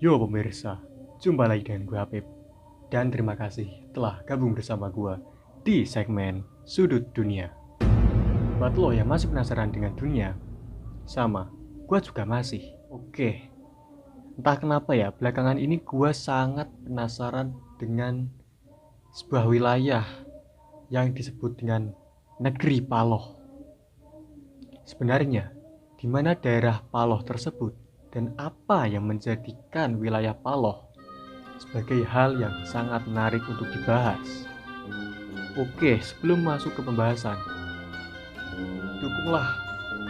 Yo pemirsa, jumpa lagi dengan gue Apip. Dan terima kasih telah gabung bersama gue di segmen Sudut Dunia. Buat lo yang masih penasaran dengan dunia, sama, gue juga masih. Oke, entah kenapa ya, belakangan ini gue sangat penasaran dengan sebuah wilayah yang disebut dengan Negeri Paloh. Sebenarnya, di mana daerah Paloh tersebut dan apa yang menjadikan wilayah Paloh sebagai hal yang sangat menarik untuk dibahas. Oke, sebelum masuk ke pembahasan, dukunglah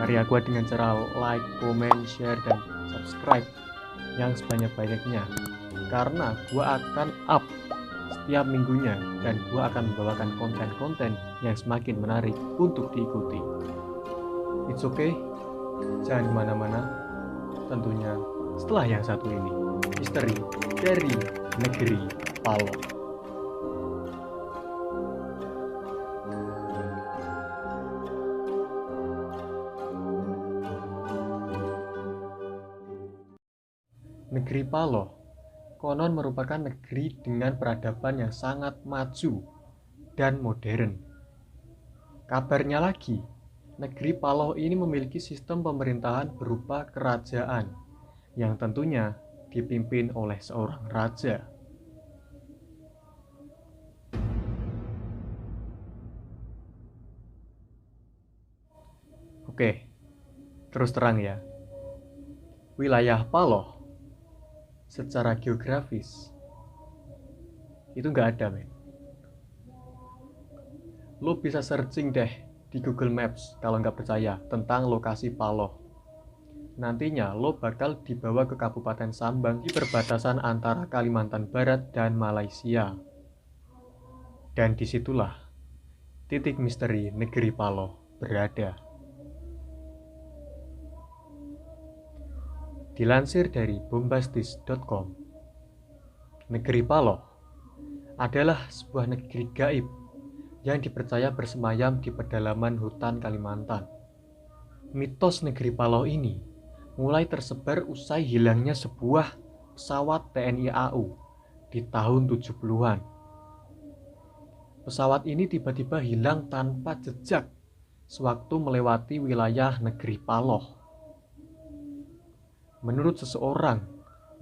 karya gue dengan cara like, comment, share, dan subscribe yang sebanyak-banyaknya. Karena gue akan up setiap minggunya dan gue akan membawakan konten-konten yang semakin menarik untuk diikuti. It's okay, jangan kemana-mana, tentunya setelah yang satu ini, misteri dari Negeri Paloh. Negeri Paloh konon merupakan negeri dengan peradaban yang sangat maju dan modern. Kabarnya lagi, negeri Paloh ini memiliki sistem pemerintahan berupa kerajaan yang tentunya dipimpin oleh seorang raja. Oke, terus terang ya, wilayah Paloh secara geografis itu nggak ada, men. Lo bisa searching deh di Google Maps kalau nggak percaya tentang lokasi Paloh. Nantinya lo bakal dibawa ke Kabupaten Sambang di perbatasan antara Kalimantan Barat dan Malaysia. Dan disitulah titik misteri Negeri Paloh berada. Dilansir dari bombastis.com, Negeri Paloh adalah sebuah negeri gaib yang dipercaya bersemayam di pedalaman hutan Kalimantan. Mitos Negeri Paloh ini mulai tersebar usai hilangnya sebuah pesawat TNI AU di tahun 70-an. Pesawat ini tiba-tiba hilang tanpa jejak sewaktu melewati wilayah Negeri Paloh. Menurut seseorang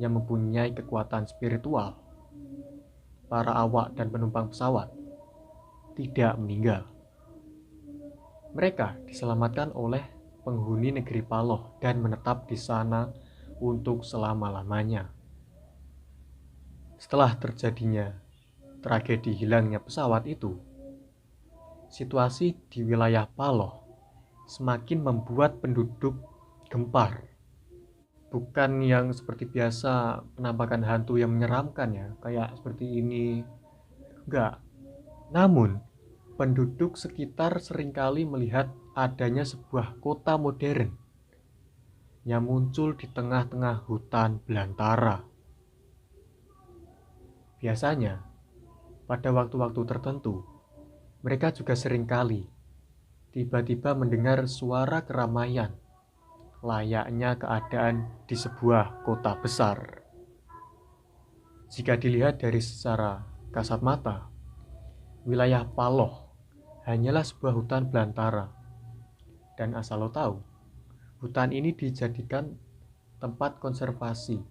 yang mempunyai kekuatan spiritual, para awak dan penumpang pesawat tidak meninggal. Mereka diselamatkan oleh penghuni Negeri Paloh dan menetap di sana untuk selama-lamanya. Setelah terjadinya tragedi hilangnya pesawat itu, situasi di wilayah Paloh semakin membuat penduduk gempar. Bukan yang seperti biasa penampakan hantu yang menyeramkan ya, kayak seperti ini. Enggak. Namun, penduduk sekitar seringkali melihat adanya sebuah kota modern yang muncul di tengah-tengah hutan belantara. Biasanya, pada waktu-waktu tertentu, mereka juga seringkali tiba-tiba mendengar suara keramaian layaknya keadaan di sebuah kota besar. Jika dilihat dari secara kasat mata, wilayah Paloh hanyalah sebuah hutan belantara. Dan asal lo tahu, hutan ini dijadikan tempat konservasi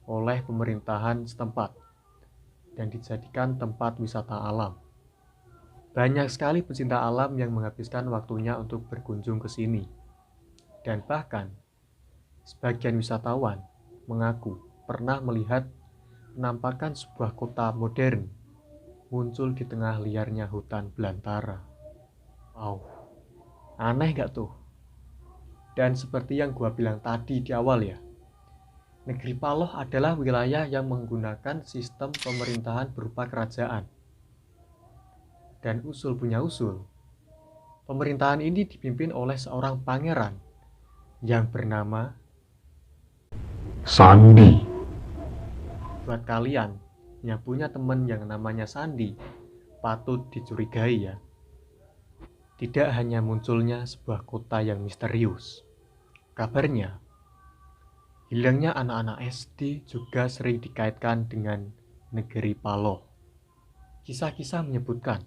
oleh pemerintahan setempat dan dijadikan tempat wisata alam. Banyak sekali pecinta alam yang menghabiskan waktunya untuk berkunjung ke sini. Dan bahkan, sebagian wisatawan mengaku pernah melihat penampakan sebuah kota modern muncul di tengah liarnya hutan belantara. Wow, aneh gak tuh? Dan seperti yang gua bilang tadi di awal ya, Negeri Paloh adalah wilayah yang menggunakan sistem pemerintahan berupa kerajaan. Dan usul punya usul, pemerintahan ini dipimpin oleh seorang pangeran yang bernama Sandi. Buat kalian yang punya teman yang namanya Sandi, patut dicurigai ya. Tidak hanya munculnya sebuah kota yang misterius. Kabarnya, Hilangnya anak-anak SD juga sering dikaitkan dengan negeri Paloh. Kisah-kisah menyebutkan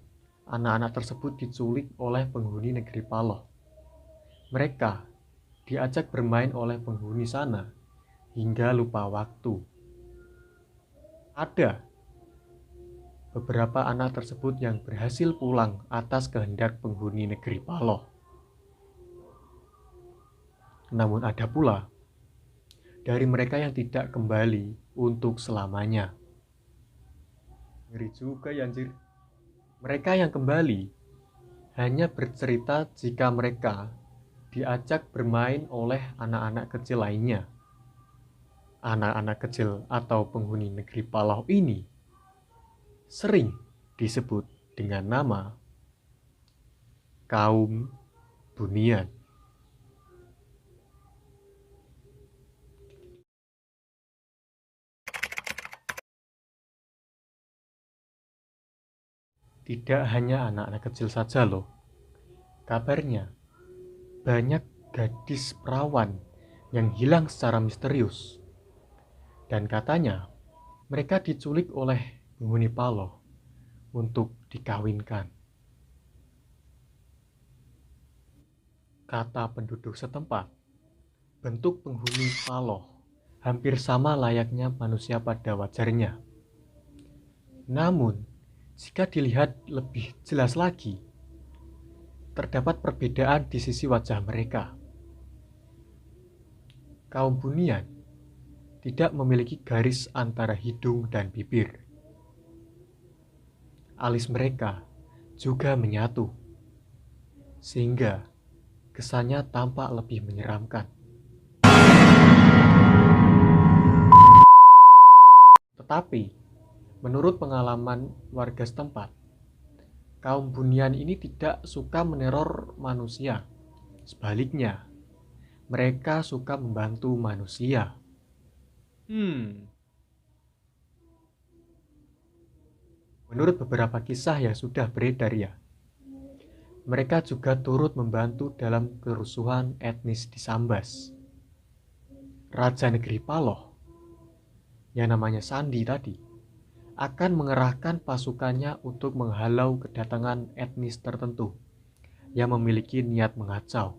anak-anak tersebut diculik oleh penghuni negeri Paloh. Mereka diajak bermain oleh penghuni sana hingga lupa waktu. Ada beberapa anak tersebut yang berhasil pulang atas kehendak penghuni negeri Paloh. Namun ada pula dari mereka yang tidak kembali untuk selamanya. Ngeri juga ya anjir. Mereka yang kembali hanya bercerita jika mereka diajak bermain oleh anak-anak kecil lainnya. Anak-anak kecil atau penghuni negeri Paloh ini sering disebut dengan nama kaum bunian. Tidak hanya anak-anak kecil saja loh. Kabarnya banyak gadis perawan yang hilang secara misterius. Dan katanya mereka diculik oleh penghuni Paloh untuk dikawinkan. Kata penduduk setempat, bentuk penghuni Paloh hampir sama layaknya manusia pada wajarnya. Namun, jika dilihat lebih jelas lagi, terdapat perbedaan di sisi wajah mereka. Kaum bunian tidak memiliki garis antara hidung dan bibir. Alis mereka juga menyatu, sehingga kesannya tampak lebih menyeramkan. Tetapi, menurut pengalaman warga setempat, kaum bunian ini tidak suka meneror manusia. Sebaliknya, mereka suka membantu manusia. Menurut beberapa kisah yang sudah beredar ya, mereka juga turut membantu dalam kerusuhan etnis di Sambas. Raja negeri Paloh, yang namanya Sandi tadi, akan mengerahkan pasukannya untuk menghalau kedatangan etnis tertentu yang memiliki niat mengacau.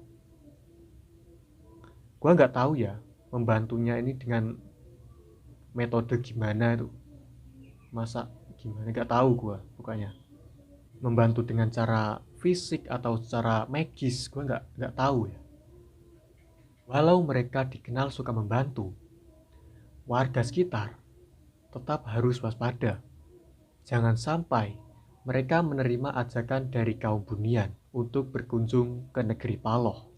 Gua nggak tahu ya, membantunya ini dengan metode gimana itu. Masa gimana, nggak tahu gua pokoknya. Membantu dengan cara fisik atau secara magis, gua nggak tahu ya. Walau mereka dikenal suka membantu, warga sekitar tetap harus waspada. Jangan sampai mereka menerima ajakan dari kaum bunian untuk berkunjung ke negeri Paloh.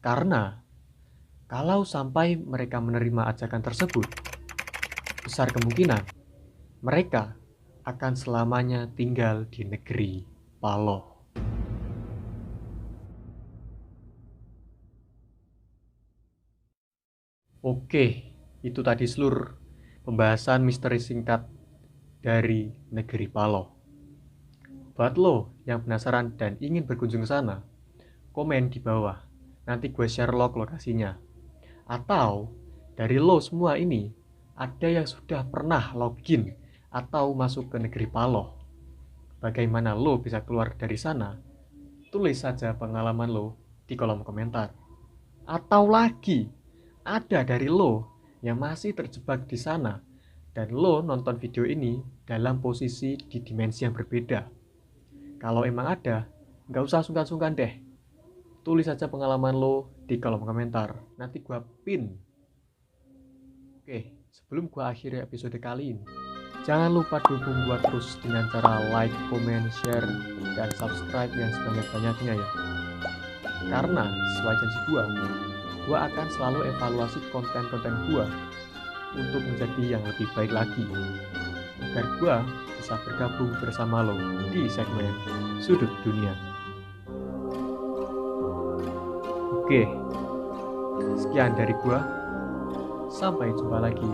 Karena kalau sampai mereka menerima ajakan tersebut, besar kemungkinan mereka akan selamanya tinggal di negeri Paloh. Oke, itu tadi seluruh pembahasan misteri singkat dari negeri Paloh. Buat lo yang penasaran dan ingin berkunjung ke sana, komen di bawah. Nanti gue share log lokasinya. Atau dari lo semua ini, ada yang sudah pernah login atau masuk ke negeri Paloh. Bagaimana lo bisa keluar dari sana? Tulis saja pengalaman lo di kolom komentar. Atau lagi, ada dari lo yang masih terjebak di sana dan lo nonton video ini dalam posisi di dimensi yang berbeda. Kalau emang ada, nggak usah sungkan-sungkan deh. Tulis saja pengalaman lo di kolom komentar. Nanti gua pin. Oke, sebelum gua akhiri episode kali ini, jangan lupa dukung gua terus dengan cara like, comment, share, dan subscribe yang sebanyak-banyaknya ya. Karena sesuai janji gua akan selalu evaluasi konten-konten gua untuk menjadi yang lebih baik lagi, agar gua bisa bergabung bersama lo di segmen Sudut Dunia. Oke, sekian dari gua. Sampai jumpa lagi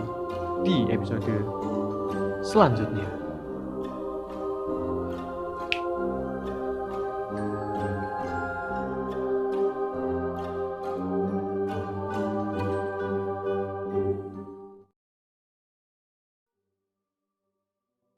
di episode selanjutnya.